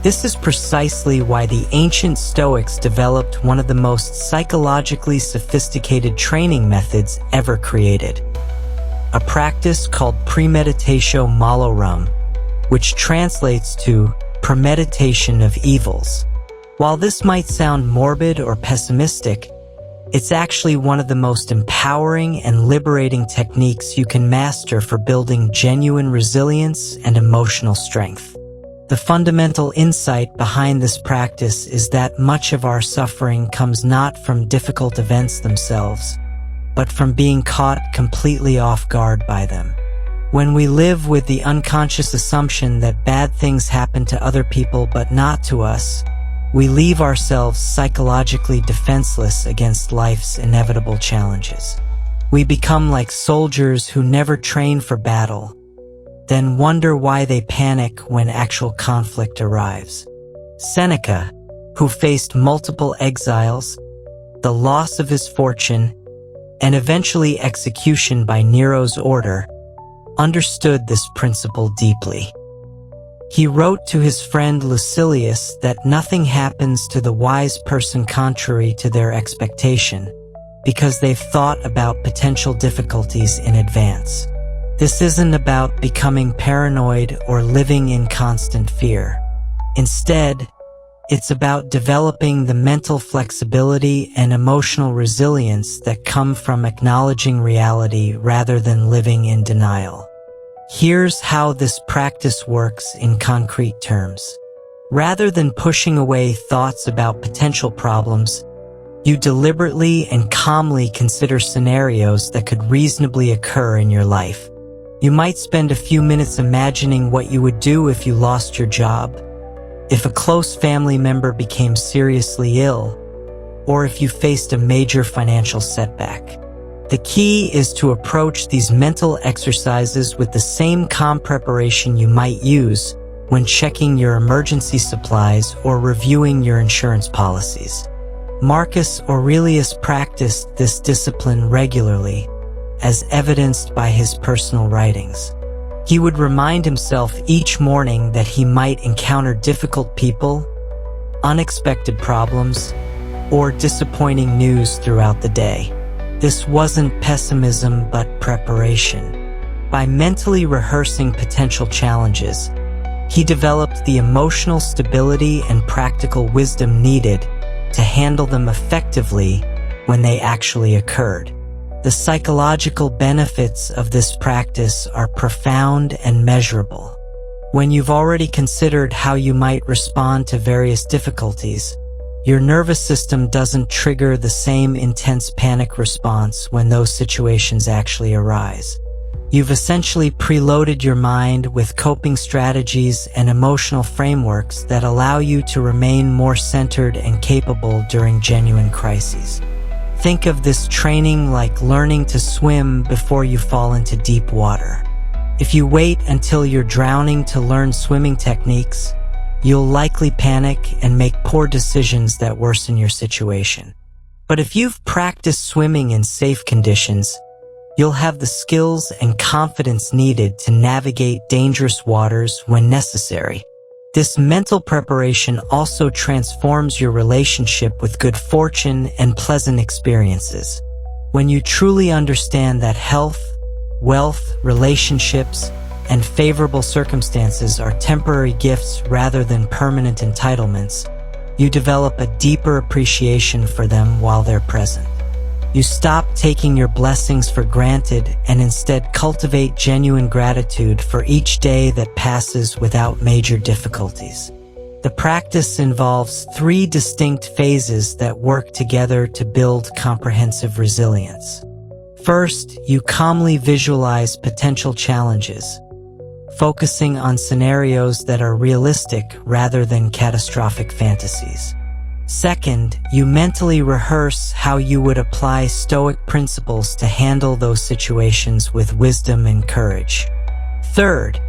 This is precisely why the ancient Stoics developed one of the most psychologically sophisticated training methods ever created, a practice called premeditatio malorum, which translates to premeditation of evils. While this might sound morbid or pessimistic, it's actually one of the most empowering and liberating techniques you can master for building genuine resilience and emotional strength. The fundamental insight behind this practice is that much of our suffering comes not from difficult events themselves, but from being caught completely off guard by them. When we live with the unconscious assumption that bad things happen to other people but not to us, we leave ourselves psychologically defenseless against life's inevitable challenges. We become like soldiers who never train for battle, then wonder why they panic when actual conflict arrives. Seneca, who faced multiple exiles, the loss of his fortune, and eventually execution by Nero's order, understood this principle deeply. He wrote to his friend Lucilius that nothing happens to the wise person contrary to their expectation, because they've thought about potential difficulties in advance. This isn't about becoming paranoid or living in constant fear. Instead, it's about developing the mental flexibility and emotional resilience that come from acknowledging reality rather than living in denial. Here's how this practice works in concrete terms. Rather than pushing away thoughts about potential problems, you deliberately and calmly consider scenarios that could reasonably occur in your life. You might spend a few minutes imagining what you would do if you lost your job, if a close family member became seriously ill, or if you faced a major financial setback. The key is to approach these mental exercises with the same calm preparation you might use when checking your emergency supplies or reviewing your insurance policies. Marcus Aurelius practiced this discipline regularly, as evidenced by his personal writings. He would remind himself each morning that he might encounter difficult people, unexpected problems, or disappointing news throughout the day. This wasn't pessimism but preparation. By mentally rehearsing potential challenges, he developed the emotional stability and practical wisdom needed to handle them effectively when they actually occurred. The psychological benefits of this practice are profound and measurable. When you've already considered how you might respond to various difficulties, your nervous system doesn't trigger the same intense panic response when those situations actually arise. You've essentially preloaded your mind with coping strategies and emotional frameworks that allow you to remain more centered and capable during genuine crises. Think of this training like learning to swim before you fall into deep water. If you wait until you're drowning to learn swimming techniques, you'll likely panic and make poor decisions that worsen your situation. But if you've practiced swimming in safe conditions, you'll have the skills and confidence needed to navigate dangerous waters when necessary. This mental preparation also transforms your relationship with good fortune and pleasant experiences. When you truly understand that health, wealth, relationships, and favorable circumstances are temporary gifts rather than permanent entitlements, you develop a deeper appreciation for them while they're present. You stop taking your blessings for granted and instead cultivate genuine gratitude for each day that passes without major difficulties. The The practice involves 3 distinct phases that work together to build comprehensive resilience. First, you calmly visualize potential challenges, focusing on scenarios that are realistic rather than catastrophic fantasies. Second, you mentally rehearse how you would apply Stoic principles to handle those situations with wisdom and courage. Third,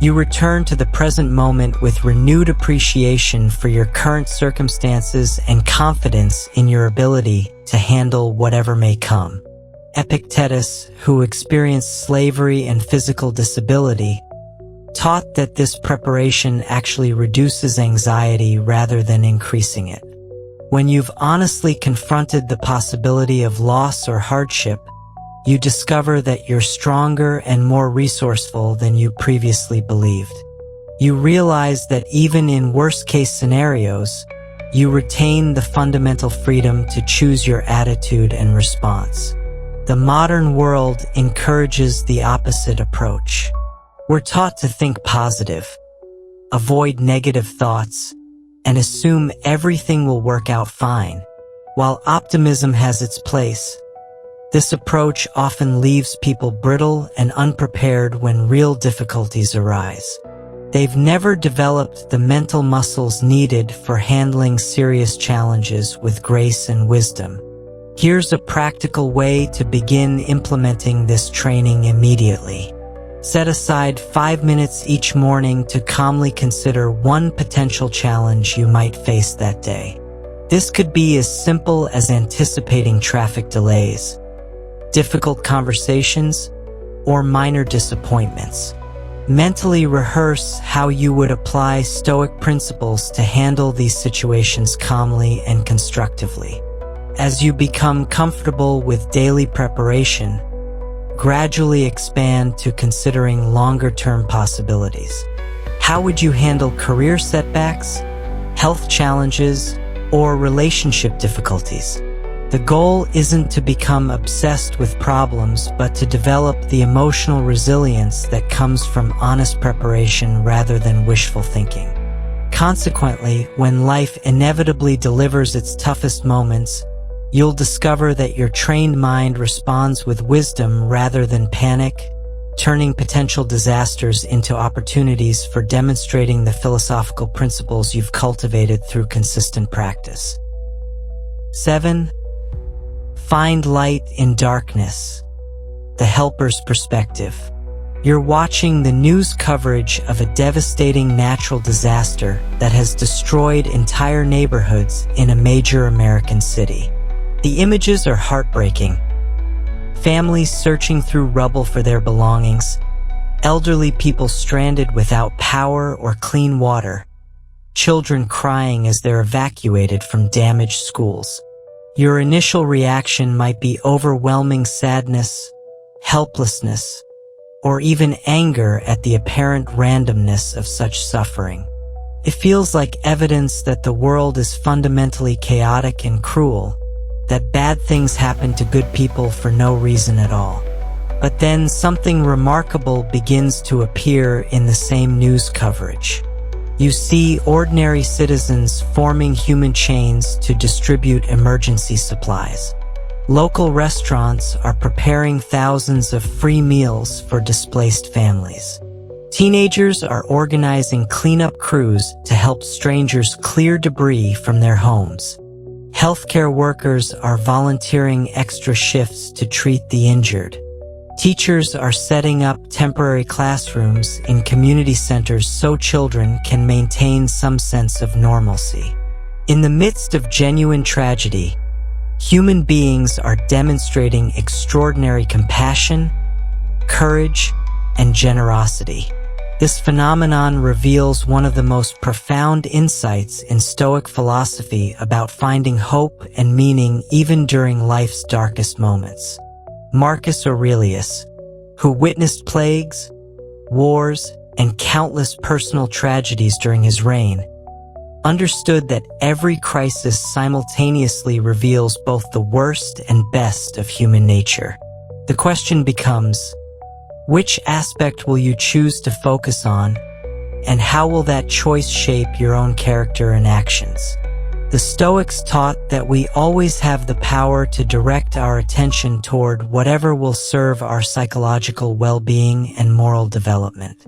you return to the present moment with renewed appreciation for your current circumstances and confidence in your ability to handle whatever may come. Epictetus, who experienced slavery and physical disability, taught that this preparation actually reduces anxiety rather than increasing it. When you've honestly confronted the possibility of loss or hardship, you discover that you're stronger and more resourceful than you previously believed. You realize that even in worst-case scenarios, you retain the fundamental freedom to choose your attitude and response. The modern world encourages the opposite approach. We're taught to think positive, avoid negative thoughts, and assume everything will work out fine. While optimism has its place, this approach often leaves people brittle and unprepared when real difficulties arise. They've never developed the mental muscles needed for handling serious challenges with grace and wisdom. Here's a practical way to begin implementing this training immediately. Set aside 5 minutes each morning to calmly consider one potential challenge you might face that day. This could be as simple as anticipating traffic delays, difficult conversations, or minor disappointments. Mentally rehearse how you would apply Stoic principles to handle these situations calmly and constructively. As you become comfortable with daily preparation, gradually expand to considering longer-term possibilities. How would you handle career setbacks, health challenges, or relationship difficulties? The goal isn't to become obsessed with problems, but to develop the emotional resilience that comes from honest preparation rather than wishful thinking. Consequently, when life inevitably delivers its toughest moments, you'll discover that your trained mind responds with wisdom rather than panic, turning potential disasters into opportunities for demonstrating the philosophical principles you've cultivated through consistent practice. 7. Find light in darkness. The helper's perspective. You're watching the news coverage of a devastating natural disaster that has destroyed entire neighborhoods in a major American city. The images are heartbreaking. Families searching through rubble for their belongings, elderly people stranded without power or clean water, children crying as they're evacuated from damaged schools. Your initial reaction might be overwhelming sadness, helplessness, or even anger at the apparent randomness of such suffering. It feels like evidence that the world is fundamentally chaotic and cruel, that bad things happen to good people for no reason at all. But then something remarkable begins to appear in the same news coverage. You see ordinary citizens forming human chains to distribute emergency supplies. Local restaurants are preparing thousands of free meals for displaced families. Teenagers are organizing cleanup crews to help strangers clear debris from their homes. Healthcare workers are volunteering extra shifts to treat the injured. Teachers are setting up temporary classrooms in community centers so children can maintain some sense of normalcy. In the midst of genuine tragedy, human beings are demonstrating extraordinary compassion, courage, and generosity. This phenomenon reveals one of the most profound insights in Stoic philosophy about finding hope and meaning even during life's darkest moments. Marcus Aurelius, who witnessed plagues, wars, and countless personal tragedies during his reign, understood that every crisis simultaneously reveals both the worst and best of human nature. The question becomes, which aspect will you choose to focus on, And how will that choice shape your own character and actions? The Stoics taught that we always have the power to direct our attention toward whatever will serve our psychological well-being and moral development.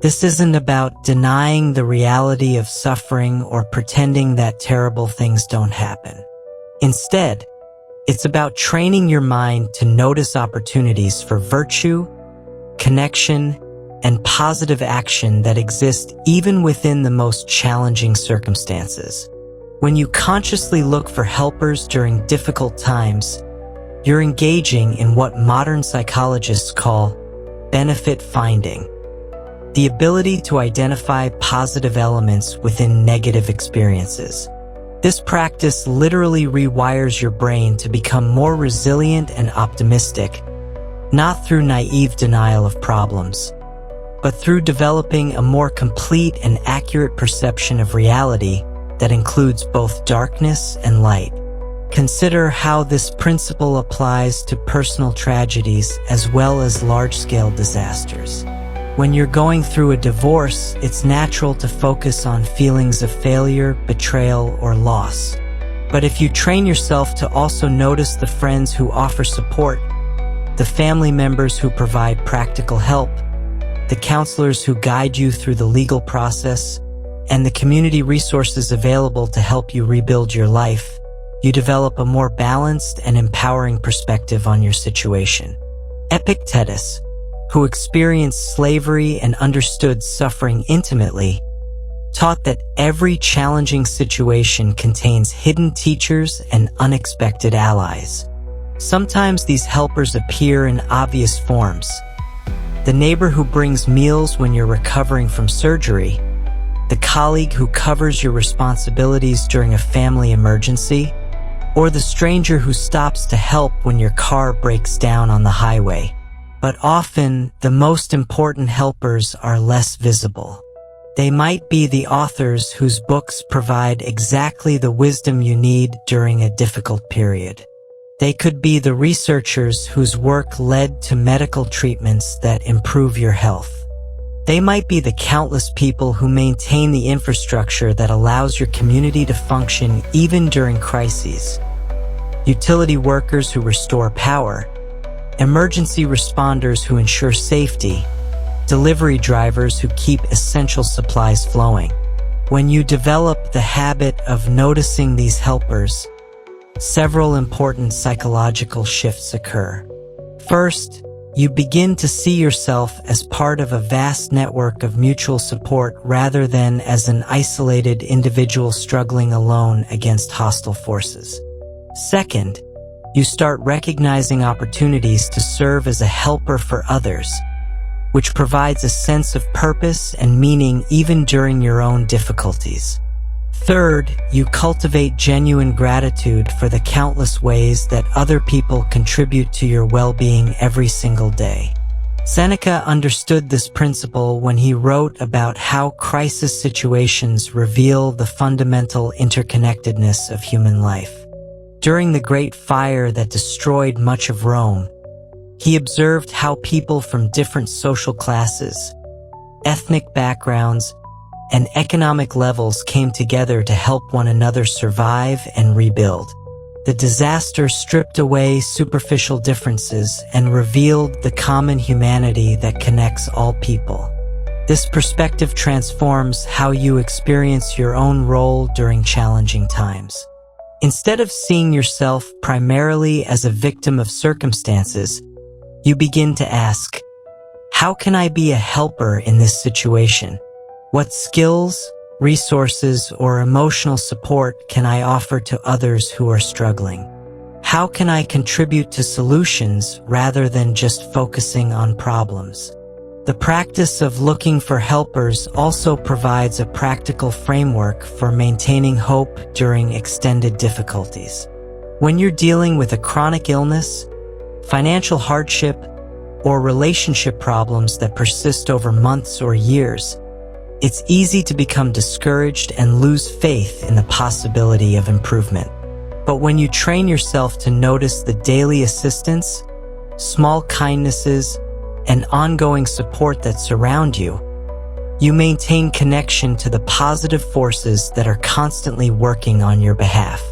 This isn't about denying the reality of suffering or pretending that terrible things don't happen. Instead, it's about training your mind to notice opportunities for virtue, connection, and positive action that exist even within the most challenging circumstances. When you consciously look for helpers during difficult times, you're engaging in what modern psychologists call benefit finding, the ability to identify positive elements within negative experiences. This practice literally rewires your brain to become more resilient and optimistic, not through naive denial of problems, but through developing a more complete and accurate perception of reality that includes both darkness and light. Consider how this principle applies to personal tragedies as well as large-scale disasters. When you're going through a divorce, it's natural to focus on feelings of failure, betrayal, or loss. But if you train yourself to also notice the friends who offer support, the family members who provide practical help, the counselors who guide you through the legal process, and the community resources available to help you rebuild your life, you develop a more balanced and empowering perspective on your situation. Epictetus, who experienced slavery and understood suffering intimately, taught that every challenging situation contains hidden teachers and unexpected allies. Sometimes these helpers appear in obvious forms. The neighbor who brings meals when you're recovering from surgery, the colleague who covers your responsibilities during a family emergency, or the stranger who stops to help when your car breaks down on the highway. But often, the most important helpers are less visible. They might be the authors whose books provide exactly the wisdom you need during a difficult period. They could be the researchers whose work led to medical treatments that improve your health. They might be the countless people who maintain the infrastructure that allows your community to function even during crises. Utility workers who restore power, emergency responders who ensure safety, delivery drivers who keep essential supplies flowing. When you develop the habit of noticing these helpers, several important psychological shifts occur. First, you begin to see yourself as part of a vast network of mutual support rather than as an isolated individual struggling alone against hostile forces. Second, you start recognizing opportunities to serve as a helper for others, which provides a sense of purpose and meaning even during your own difficulties. Third, you cultivate genuine gratitude for the countless ways that other people contribute to your well-being every single day. Seneca understood this principle when he wrote about how crisis situations reveal the fundamental interconnectedness of human life. During the Great Fire that destroyed much of Rome, he observed how people from different social classes, ethnic backgrounds, and economic levels came together to help one another survive and rebuild. The disaster stripped away superficial differences and revealed the common humanity that connects all people. This perspective transforms how you experience your own role during challenging times. Instead of seeing yourself primarily as a victim of circumstances, you begin to ask, how can I be a helper in this situation? What skills, resources, or emotional support can I offer to others who are struggling? How can I contribute to solutions rather than just focusing on problems? The practice of looking for helpers also provides a practical framework for maintaining hope during extended difficulties. When you're dealing with a chronic illness, financial hardship, or relationship problems that persist over months or years, it's easy to become discouraged and lose faith in the possibility of improvement. But when you train yourself to notice the daily assistance, small kindnesses, and ongoing support that surround you, You maintain connection to the positive forces that are constantly working on your behalf.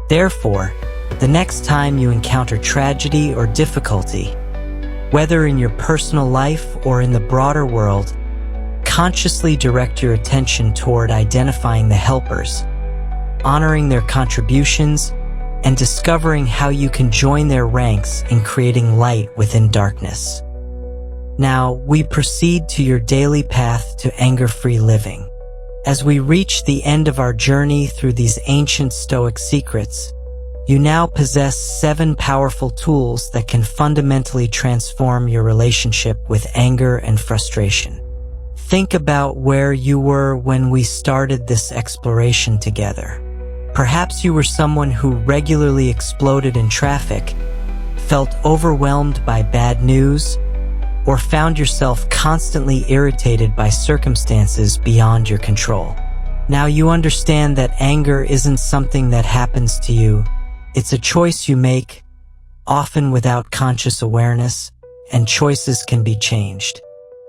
Therefore, the next time you encounter tragedy or difficulty, whether in your personal life or in the broader world, consciously direct your attention toward identifying the helpers, honoring their contributions, and discovering how you can join their ranks in creating light within darkness. Now, we proceed to your daily path to anger-free living. As we reach the end of our journey through these ancient Stoic secrets, you now possess 7 powerful tools that can fundamentally transform your relationship with anger and frustration. Think about where you were when we started this exploration together. Perhaps you were someone who regularly exploded in traffic, felt overwhelmed by bad news, or found yourself constantly irritated by circumstances beyond your control. Now you understand that anger isn't something that happens to you. It's a choice you make, often without conscious awareness, and choices can be changed.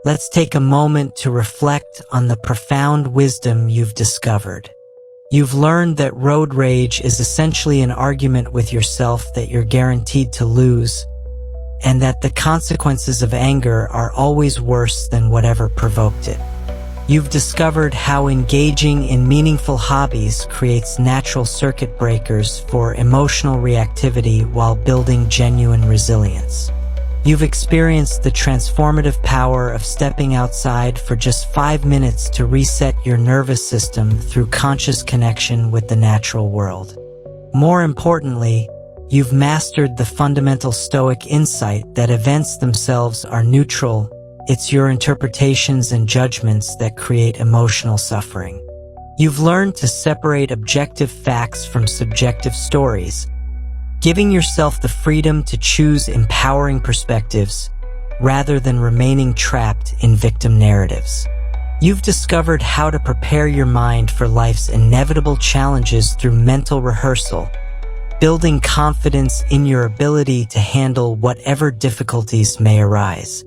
Let's take a moment to reflect on the profound wisdom you've discovered. You've learned that road rage is essentially an argument with yourself that you're guaranteed to lose, and that the consequences of anger are always worse than whatever provoked it. You've discovered how engaging in meaningful hobbies creates natural circuit breakers for emotional reactivity while building genuine resilience. You've experienced the transformative power of stepping outside for just 5 minutes to reset your nervous system through conscious connection with the natural world. More importantly, you've mastered the fundamental Stoic insight that events themselves are neutral. It's your interpretations and judgments that create emotional suffering. You've learned to separate objective facts from subjective stories, giving yourself the freedom to choose empowering perspectives rather than remaining trapped in victim narratives. You've discovered how to prepare your mind for life's inevitable challenges through mental rehearsal, building confidence in your ability to handle whatever difficulties may arise.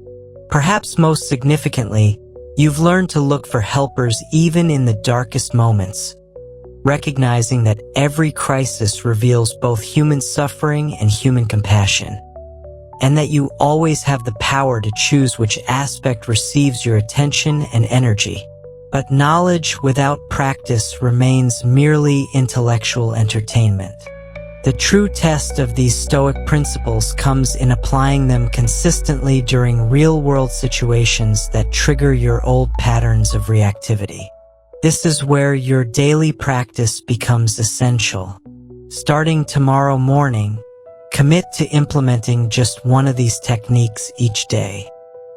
Perhaps most significantly, you've learned to look for helpers even in the darkest moments, recognizing that every crisis reveals both human suffering and human compassion, and that you always have the power to choose which aspect receives your attention and energy. But knowledge without practice remains merely intellectual entertainment. The true test of these Stoic principles comes in applying them consistently during real-world situations that trigger your old patterns of reactivity. This is where your daily practice becomes essential. Starting tomorrow morning, commit to implementing just one of these techniques each day.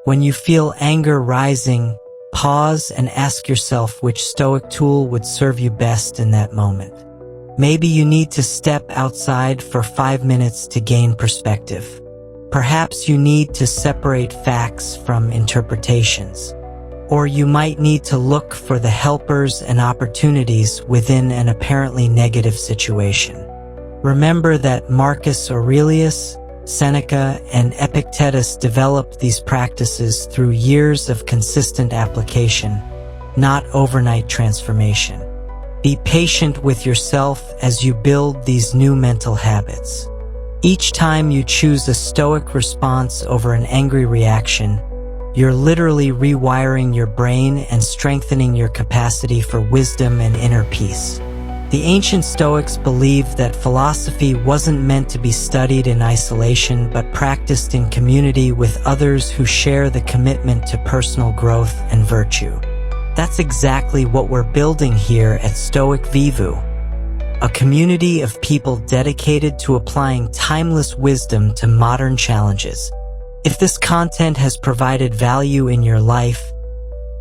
When you feel anger rising, pause and ask yourself which Stoic tool would serve you best in that moment. Maybe you need to step outside for 5 minutes to gain perspective. Perhaps you need to separate facts from interpretations. Or you might need to look for the helpers and opportunities within an apparently negative situation. Remember that Marcus Aurelius, Seneca, and Epictetus developed these practices through years of consistent application, not overnight transformation. Be patient with yourself as you build these new mental habits. Each time you choose a Stoic response over an angry reaction, you're literally rewiring your brain and strengthening your capacity for wisdom and inner peace. The ancient Stoics believed that philosophy wasn't meant to be studied in isolation but practiced in community with others who share the commitment to personal growth and virtue. That's exactly what we're building here at Stoic Vivu, a community of people dedicated to applying timeless wisdom to modern challenges. If this content has provided value in your life,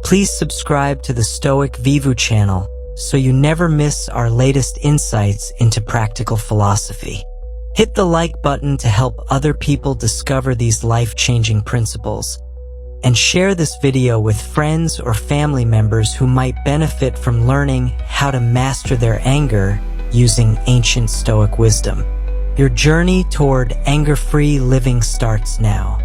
please subscribe to the Stoic Vivu channel so you never miss our latest insights into practical philosophy. Hit the like button to help other people discover these life-changing principles, and share this video with friends or family members who might benefit from learning how to master their anger using ancient Stoic wisdom. Your journey toward anger-free living starts now.